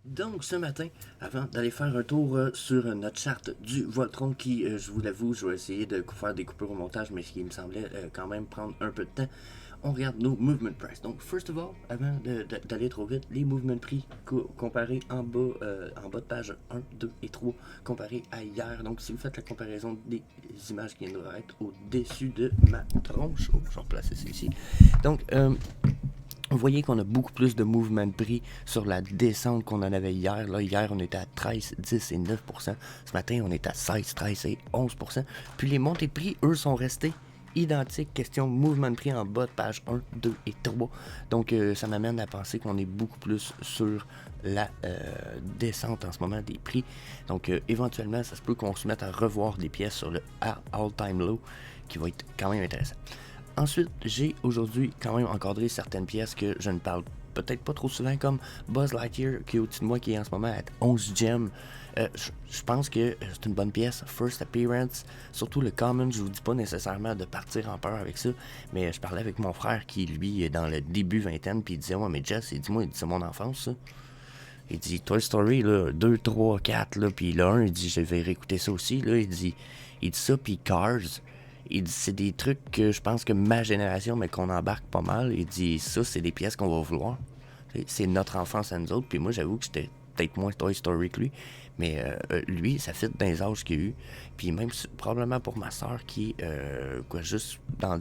Donc, ce matin, avant d'aller faire un tour sur notre charte du Voltron, qui, je vous l'avoue, je vais essayer de faire des coupures au montage, mais ce qui me semblait quand même prendre un peu de temps, on regarde nos movement price. Donc, first of all, avant d'aller trop vite, les movement prix comparés en bas de page 1, 2 et 3, comparés à hier. Donc, si vous faites la comparaison des images qui viennent de être au-dessus de ma tronche, je vais replacer ça ici. Donc, vous voyez qu'on a beaucoup plus de mouvement de prix sur la descente qu'on en avait hier. Là, hier, on était à 13, 10 et 9%. Ce matin, on est à 16, 13 et 11%. Puis les montées de prix, eux, sont restés identiques. Question mouvement de prix en bas de page 1, 2 et 3. Donc, ça m'amène à penser qu'on est beaucoup plus sur la descente en ce moment des prix. Donc, éventuellement, ça se peut qu'on se mette à revoir des pièces sur le all-time low qui va être quand même intéressant. Ensuite, j'ai aujourd'hui quand même encadré certaines pièces que je ne parle peut-être pas trop souvent, comme Buzz Lightyear, qui est au-dessus de moi, qui est en ce moment à 11 gems. Je pense que c'est une bonne pièce. First Appearance, surtout le Common, je vous dis pas nécessairement de partir en peur avec ça, mais je parlais avec mon frère qui, lui, est dans le début vingtaine, puis il disait, ouais, mais Jess, il dit, moi, c'est mon enfance, ça. Il dit, Toy Story, là, 2, 3, 4, là, puis le 1, il dit, je vais réécouter ça aussi, là, il dit ça, puis Cars. Il dit, c'est des trucs que je pense que ma génération, mais qu'on embarque pas mal. Il dit, ça, c'est des pièces qu'on va vouloir. C'est notre enfance à nous autres. Puis moi, j'avoue que j'étais peut-être moins Toy Story que lui. Mais lui, ça fit dans les âges qu'il a eu. Puis même, probablement pour ma soeur qui est, juste dans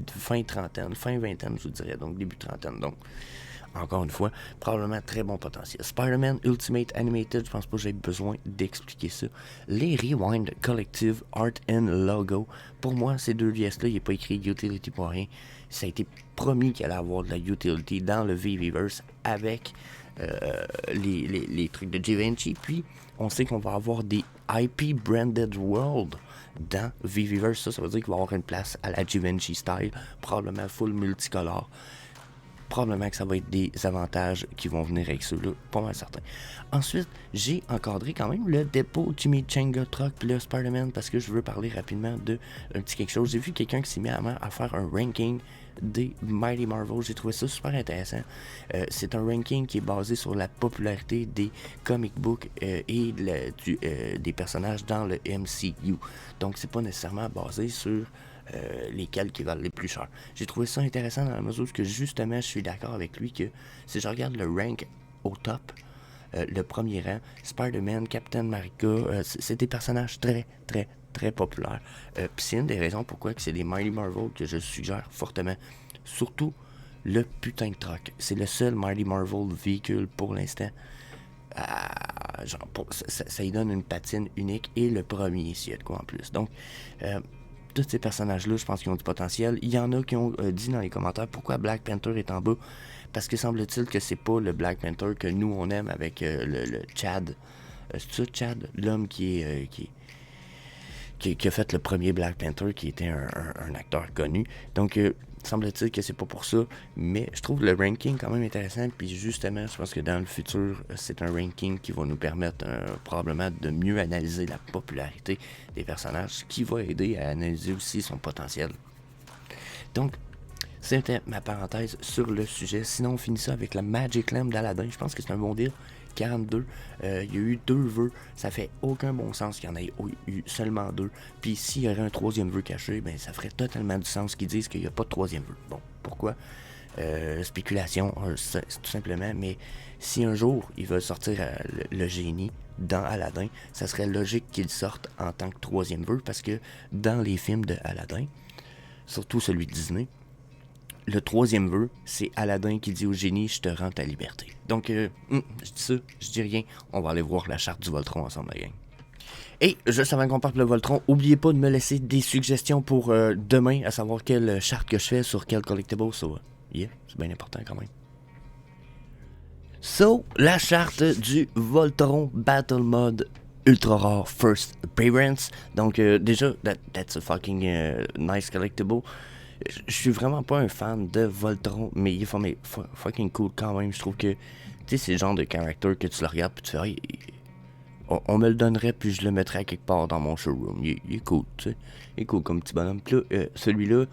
fin trentaine, fin vingtaine, je vous dirais. Donc, début trentaine. Donc, encore une fois, probablement très bon potentiel. Spider-Man Ultimate Animated, je pense pas que j'ai besoin d'expliquer ça. Les Rewind Collective Art and Logo, pour moi, ces deux pièces-là, il n'est pas écrit Utility pour rien. Ça a été promis qu'il allait avoir de la Utility dans le VVverse avec les trucs de Givenchy. Puis, on sait qu'on va avoir des IP Branded World dans VVverse. Ça veut dire qu'il va avoir une place à la Givenchy style, probablement full multicolore. Probablement que ça va être des avantages qui vont venir avec ceux-là, pas mal certain. Ensuite, j'ai encadré quand même le dépôt Chimichanga Truck puis le Spider-Man parce que je veux parler rapidement de un petit quelque chose. J'ai vu quelqu'un qui s'est mis à faire un ranking des Mighty Marvel. J'ai trouvé ça super intéressant. C'est un ranking qui est basé sur la popularité des comic books et des personnages dans le MCU. Donc, c'est pas nécessairement basé sur lesquels qui valent les plus cher. J'ai trouvé ça intéressant dans la mesure où justement je suis d'accord avec lui que si je regarde le rank au top, le premier rang, Spider-Man, Captain America, c'est des personnages très très très populaires. Puis c'est une des raisons pourquoi que c'est des Mighty Marvel que je suggère fortement. Surtout le putain de truck. C'est le seul Mighty Marvel véhicule pour l'instant. Ça y donne une patine unique et le premier s'il y a de quoi en plus. Donc, tous ces personnages-là, je pense qu'ils ont du potentiel. Il y en a qui ont dit dans les commentaires pourquoi Black Panther est en bas. Parce que semble-t-il que c'est pas le Black Panther que nous on aime avec le Chad. C'est ça, Chad, l'homme qui a fait le premier Black Panther, qui était un acteur connu. Donc, semble-t-il que c'est pas pour ça, mais je trouve le ranking quand même intéressant, puis justement, je pense que dans le futur, c'est un ranking qui va nous permettre probablement de mieux analyser la popularité des personnages, ce qui va aider à analyser aussi son potentiel. Donc, c'était ma parenthèse sur le sujet. Sinon, on finit ça avec la Magic Lamp d'Aladin. Je pense que c'est un bon deal. 42. Il y a eu 2 vœux. Ça fait aucun bon sens qu'il y en ait eu seulement 2. Puis s'il y aurait un troisième vœu caché, ben ça ferait totalement du sens qu'ils disent qu'il n'y a pas de troisième vœu. Bon, pourquoi spéculation, c'est tout simplement. Mais si un jour ils veulent sortir le génie dans Aladdin, ça serait logique qu'il sorte en tant que troisième vœu, parce que dans les films de Aladdin, surtout celui de Disney, le troisième vœu, c'est Aladdin qui dit au génie, je te rends ta liberté. Donc, je dis ça, je dis rien. On va aller voir la charte du Voltron ensemble, la gang. Et juste avant qu'on parte le Voltron, n'oubliez pas de me laisser des suggestions pour demain, à savoir quelle charte que je fais sur quel collectible. So, yeah, c'est bien important quand même. So, la charte du Voltron Battle Mode Ultra Rare First Appearance. Donc, déjà, that's a fucking nice collectible. Je suis vraiment pas un fan de Voltron, mais il est fucking cool quand même. Je trouve que, tu sais, c'est le genre de character que tu le regardes puis tu fais, on me le donnerait puis je le mettrais quelque part dans mon showroom. Il est cool, tu sais. Il est cool comme petit bonhomme. Puis là, celui-là,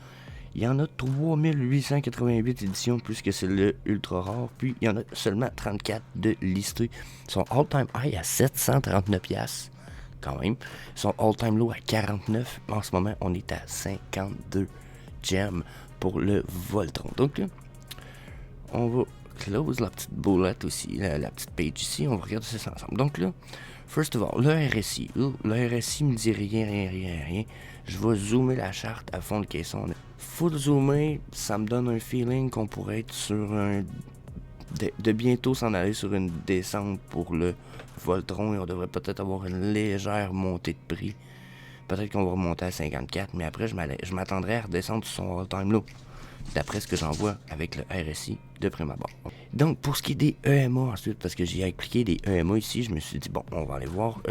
Il y en a 3888 éditions, plus que c'est le ultra rare. Puis il y en a seulement 34 de listés. Son all-time high à 739$, quand même. Son all-time low à 49. En ce moment, on est à 52 gems pour le Voltron. Donc là, on va close la petite boulette aussi, la petite page ici. On va regarder ça ensemble. Donc là, first of all, le RSI. Le RSI me dit rien. Je vais zoomer la charte à fond le caisson. Full zoomer, ça me donne un feeling qu'on pourrait être sur un... De bientôt s'en aller sur une descente pour le Voltron et on devrait peut-être avoir une légère montée de prix. Peut-être qu'on va remonter à 54, mais après je m'attendrais à redescendre sur son all-time low, d'après ce que j'en vois avec le RSI de prime abord. Donc pour ce qui est des EMA ensuite, parce que j'ai appliqué des EMA ici, je me suis dit bon, on va aller voir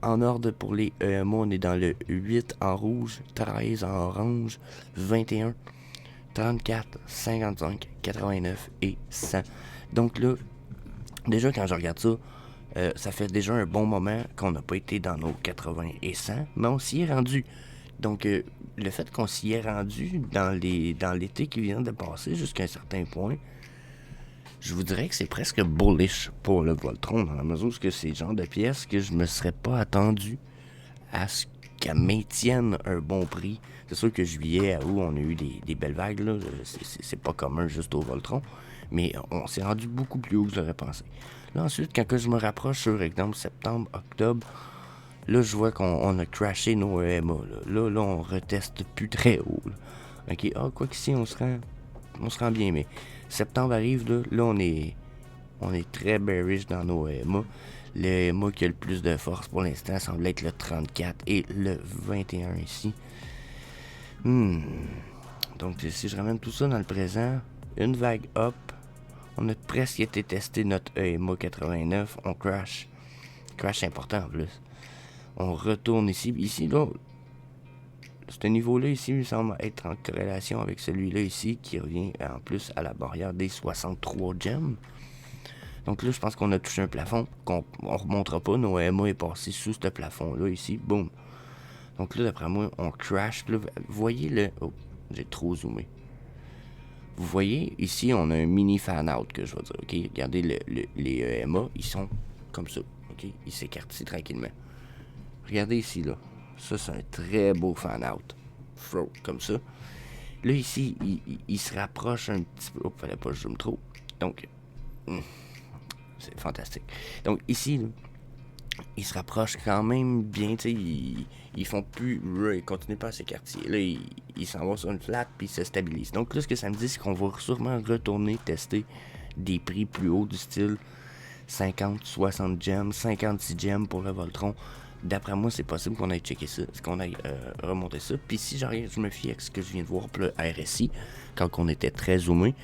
en ordre pour les EMA, on est dans le 8 en rouge, 13 en orange, 21, 34, 55, 89 et 100. Donc là, déjà quand je regarde ça, ça fait déjà un bon moment qu'on n'a pas été dans nos 80 et 100, mais on s'y est rendu. Donc le fait qu'on s'y est rendu dans l'été qui vient de passer jusqu'à un certain point, je vous dirais que c'est presque bullish pour le Voltron, dans la mesure où c'est le genre de pièce que je me serais pas attendu à ce qu'elle maintienne un bon prix. C'est sûr que juillet à août, on a eu des belles vagues, là. C'est pas commun juste au Voltron, mais on s'est rendu beaucoup plus haut que je l'aurais pensé. Là ensuite, quand je me rapproche sur exemple septembre, octobre, là je vois qu'on a crashé nos EMA. Là, on reteste plus très haut. Là. Ok, quoi qu'ici on se rend bien, mais septembre arrive, là on est très bearish dans nos EMA. Le EMA qui a le plus de force pour l'instant semble être le 34 et le 21 ici. Donc si je ramène tout ça dans le présent, une vague up, on a presque été testé notre EMA 89, on crash important en plus. On retourne ici, là, ce niveau-là ici il semble être en corrélation avec celui-là ici qui revient en plus à la barrière des 63 gems. Donc là, je pense qu'on a touché un plafond qu'on ne remontera pas. Nos EMA est passé sous ce plafond-là ici. Boum. Donc là, d'après moi, on crash. Là, voyez le... Oh, j'ai trop zoomé. Vous voyez, ici, on a un mini fan-out que je vais dire. Ok, regardez les EMA, ils sont comme ça. Ok, ils s'écartent tranquillement. Regardez ici, là. Ça, c'est un très beau fan-out. Comme ça. Là, ici, il se rapproche un petit peu. Oh, fallait pas que je zoome trop. Donc... c'est fantastique. Donc ici, là, ils se rapprochent quand même bien, tu sais, ils font plus, ils continuent pas à s'écarter. Là, ils s'en vont sur une flat puis ils se stabilisent. Donc là, ce que ça me dit, c'est qu'on va sûrement retourner tester des prix plus hauts du style 50, 60 gems, 56 gems pour le Voltron. D'après moi, c'est possible qu'on aille checker ça, qu'on aille remonter ça. Puis si je me fie à ce que je viens de voir pour le RSI, quand on était très zoomé,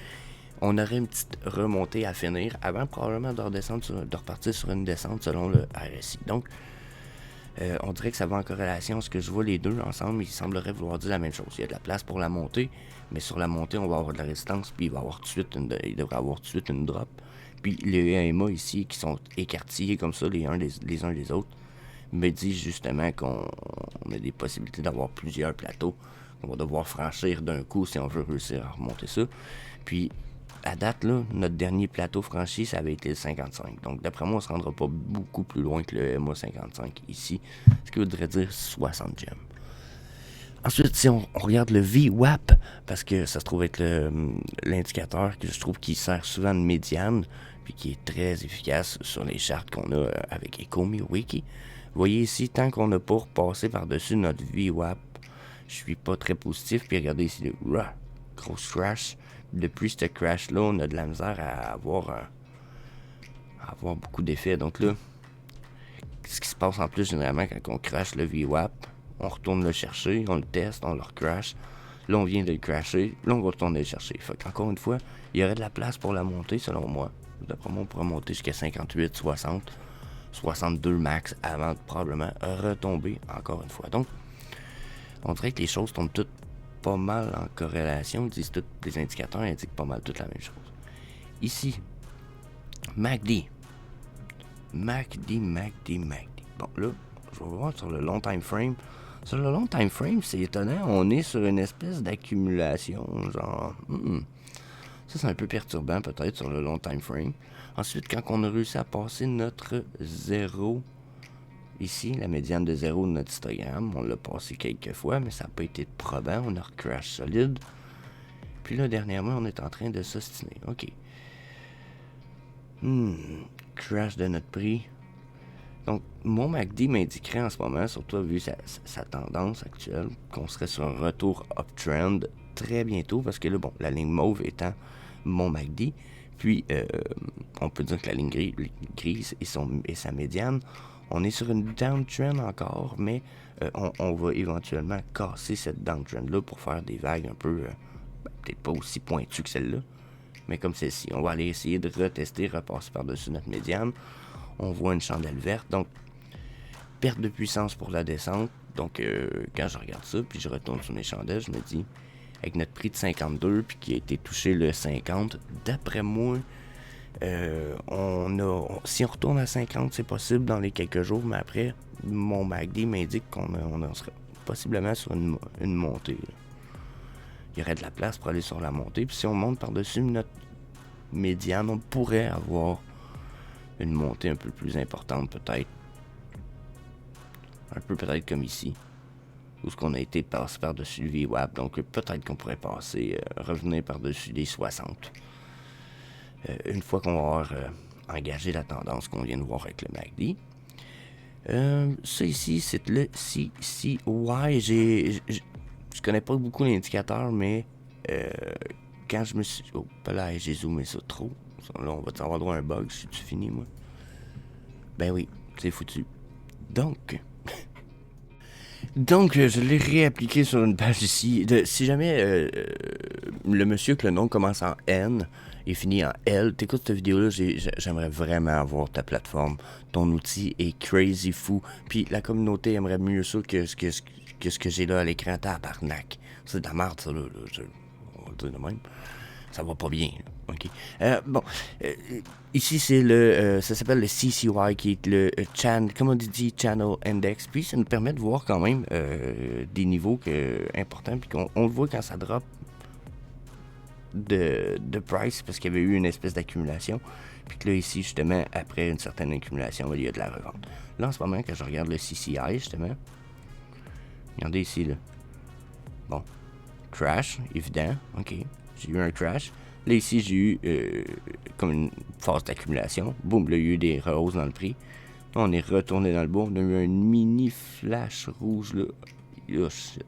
on aurait une petite remontée à finir avant probablement de repartir sur une descente selon le RSI. Donc, on dirait que ça va en corrélation. Ce que je vois les deux ensemble, il semblerait vouloir dire la même chose. Il y a de la place pour la montée, mais sur la montée, on va avoir de la résistance, puis il devrait avoir tout de suite une drop. Puis les EMA ici, qui sont écartillés comme ça, les uns des autres, me disent justement qu'on a des possibilités d'avoir plusieurs plateaux qu'on va devoir franchir d'un coup si on veut réussir à remonter ça. Puis, à date, là, notre dernier plateau franchi, ça avait été le 55. Donc, d'après moi, on se rendra pas beaucoup plus loin que le MA 55 ici. Ce qui voudrait dire 60 gems. Ensuite, si on regarde le VWAP, parce que ça se trouve être l'indicateur que je trouve qui sert souvent de médiane, puis qui est très efficace sur les chartes qu'on a avec EcomiWiki. Vous voyez ici, tant qu'on n'a pas repassé par-dessus notre VWAP, je suis pas très positif. Puis regardez ici, gros crash. Depuis ce crash-là, on a de la misère à avoir beaucoup d'effets. Donc là, ce qui se passe en plus généralement quand on crash le VWAP, on retourne le chercher, on le teste, on le recrash. Là, on vient de le crasher, là, on va retourner le chercher. Fait qu'encore une fois, il y aurait de la place pour la montée, selon moi. D'après moi, on pourrait monter jusqu'à 58, 60, 62 max avant de probablement retomber encore une fois. Donc, on dirait que les choses tombent toutes pas mal en corrélation. Ils disent tous les indicateurs indiquent pas mal toutes la même chose. Ici, MACD. Bon, là, je vais voir sur le long time frame. Sur le long time frame, c'est étonnant, on est sur une espèce d'accumulation, genre... Ça, c'est un peu perturbant, peut-être, sur le long time frame. Ensuite, quand on a réussi à passer notre 0, ici, la médiane de 0 de notre histogramme, on l'a passé quelques fois, mais ça n'a pas été probant, on a recrash solide. Puis là, dernièrement, on est en train de s'ostiner. OK. Crash de notre prix. Donc, mon MACD m'indiquerait en ce moment, surtout vu sa tendance actuelle, qu'on serait sur un retour uptrend très bientôt, parce que là, bon, la ligne mauve étant mon MACD, puis on peut dire que la ligne grise et sa médiane, on est sur une downtrend encore, mais on va éventuellement casser cette downtrend-là pour faire des vagues un peu, peut-être pas aussi pointues que celle-là, mais comme celle-ci. On va aller essayer de retester, repasser par-dessus notre médiane. On voit une chandelle verte, donc perte de puissance pour la descente. Donc quand je regarde ça, puis je retourne sur mes chandelles, je me dis, avec notre prix de 52, puis qui a été touché le 50, d'après moi, si on retourne à 50, c'est possible dans les quelques jours, mais après, mon MACD m'indique qu'on serait possiblement sur une montée. Là. Il y aurait de la place pour aller sur la montée, puis si on monte par-dessus notre médiane, on pourrait avoir une montée un peu plus importante, peut-être. Un peu peut-être comme ici, où ce qu'on a été passé par-dessus le VWAP, donc peut-être qu'on pourrait passer, revenir par-dessus les 60. Une fois qu'on va avoir engagé la tendance qu'on vient de voir avec le MACD. Ça ici, c'est le CCY. Je connais pas beaucoup l'indicateur, mais quand je me suis... Oh, là, j'ai zoomé ça trop. Là, on va avoir droit à un bug si tu finis, moi. Ben oui, c'est foutu. Donc, je l'ai réappliqué sur une page ici. Si jamais le monsieur que le nom commence en N et finit en L, t'écoutes cette vidéo-là, j'aimerais vraiment avoir ta plateforme. Ton outil est crazy fou. Puis la communauté aimerait mieux ça que ce que j'ai là à l'écran. Tabarnak. C'est de la merde, ça, là. On va le dire de même. Ça va pas bien, là. OK. Ici, c'est ça s'appelle le CCY, qui est le Commodity Channel Index. Puis, ça nous permet de voir quand même des niveaux importants. Puis, on le voit quand ça drop de price, parce qu'il y avait eu une espèce d'accumulation. Puis que là, ici, justement, après une certaine accumulation, il y a de la revente. Là, en ce moment, quand je regarde le CCI, justement, regardez ici, là. Bon. Crash, évident. OK. J'ai eu un crash. Là, ici, j'ai eu comme une phase d'accumulation. Boum, là, il y a eu des rehausses dans le prix. Là, on est retourné dans le bas. On a eu un mini flash rouge, là. Oh, shit.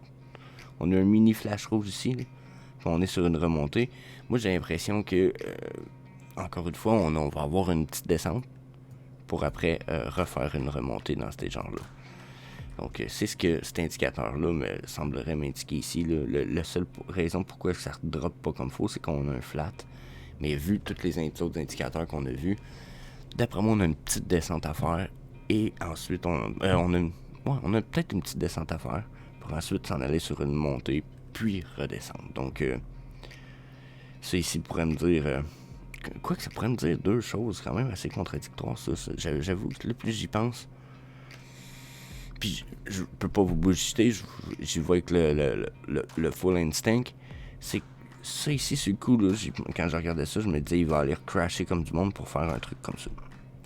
On a un mini flash rouge ici, là. Puis on est sur une remontée. Moi, j'ai l'impression que, encore une fois, on va avoir une petite descente pour après refaire une remontée dans ces genres-là. Donc, c'est ce que cet indicateur-là me semblerait m'indiquer ici. La seule raison pourquoi ça ne drop pas comme il faut, c'est qu'on a un flat. Mais vu tous les autres indicateurs qu'on a vus, d'après moi, on a une petite descente à faire. Et ensuite, on a peut-être une petite descente à faire pour ensuite s'en aller sur une montée, puis redescendre. Donc, ça ici pourrait me dire... quoi que ça pourrait me dire deux choses quand même assez contradictoires, ça. J'avoue que le plus j'y pense... Puis je peux pas vous bullshiter, j'y vois avec le full instinct. C'est ça ici, c'est cool. Là, quand je regardais ça, je me disais, il va aller crasher comme du monde pour faire un truc comme ça.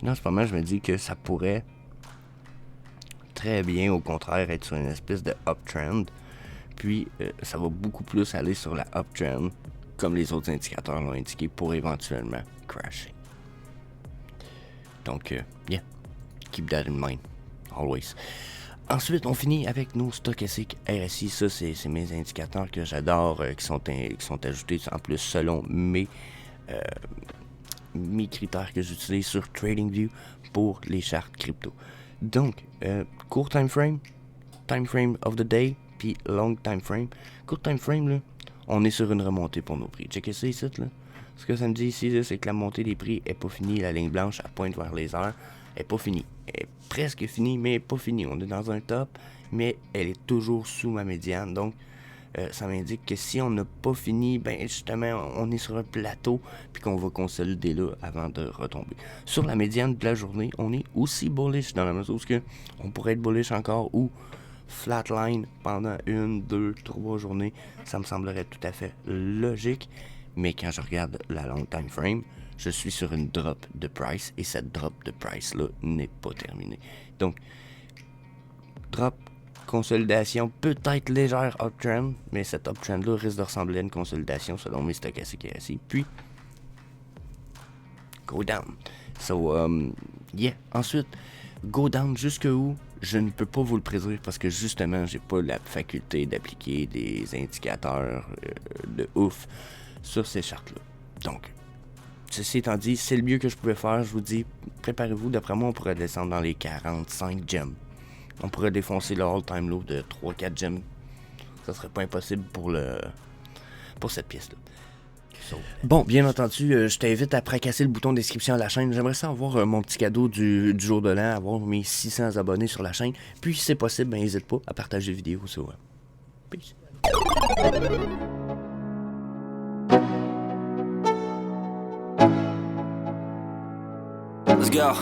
Là, en ce moment, je me dis que ça pourrait très bien, au contraire, être sur une espèce de uptrend. Puis, ça va beaucoup plus aller sur la uptrend, comme les autres indicateurs l'ont indiqué, pour éventuellement crasher. Donc, yeah, keep that in mind, always. Ensuite, on finit avec nos stochastiques RSI. Ça, c'est mes indicateurs que j'adore, qui sont ajoutés en plus selon mes critères que j'utilise sur TradingView pour les chartes crypto. Donc, court time frame of the day, puis long time frame. Court time frame, là, on est sur une remontée pour nos prix. Checkez ça ici, là. Ce que ça me dit ici, là, c'est que la montée des prix est pas finie. La ligne blanche, elle pointe vers les heures, est pas finie. Elle est presque finie, mais pas finie. On est dans un top, mais elle est toujours sous ma médiane. Donc, ça m'indique que si on n'a pas fini, ben justement, on est sur un plateau, puis qu'on va consolider là avant de retomber. Sur la médiane de la journée, on est aussi bullish dans la mesure où on pourrait être bullish encore ou flatline pendant 1, 2, 3 journées, ça me semblerait tout à fait logique. Mais quand je regarde la long time frame, je suis sur une drop de price et cette drop de price-là n'est pas terminée. Donc, drop, consolidation, peut-être légère uptrend, mais cette uptrend-là risque de ressembler à une consolidation selon mes stochastiques RSI. Puis, go down. So, ensuite, go down jusque où je ne peux pas vous le prédire parce que justement, j'ai pas la faculté d'appliquer des indicateurs de ouf sur ces chartes-là. Donc, ceci étant dit, c'est le mieux que je pouvais faire. Je vous dis, préparez-vous. D'après moi, on pourrait descendre dans les 45 gems. On pourrait défoncer le all-time low de 3-4 gems. Ça serait pas impossible pour cette pièce-là. Bon, bien entendu, je t'invite à fracasser le bouton description à la chaîne. J'aimerais ça avoir mon petit cadeau du jour de l'an, avoir mes 600 abonnés sur la chaîne. Puis, si c'est possible, ben n'hésite pas à partager la vidéo. Peace. Let's go.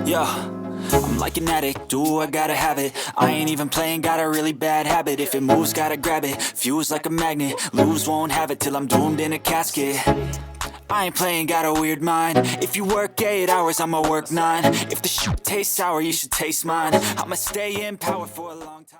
Yo. I'm like an addict, do I gotta have it. I ain't even playing, got a really bad habit. If it moves, gotta grab it, fuse like a magnet. Lose, won't have it till I'm doomed in a casket. I ain't playing, got a weird mind. If you work 8 hours, I'ma work 9. If the shit tastes sour, you should taste mine. I'ma stay in power for a long time.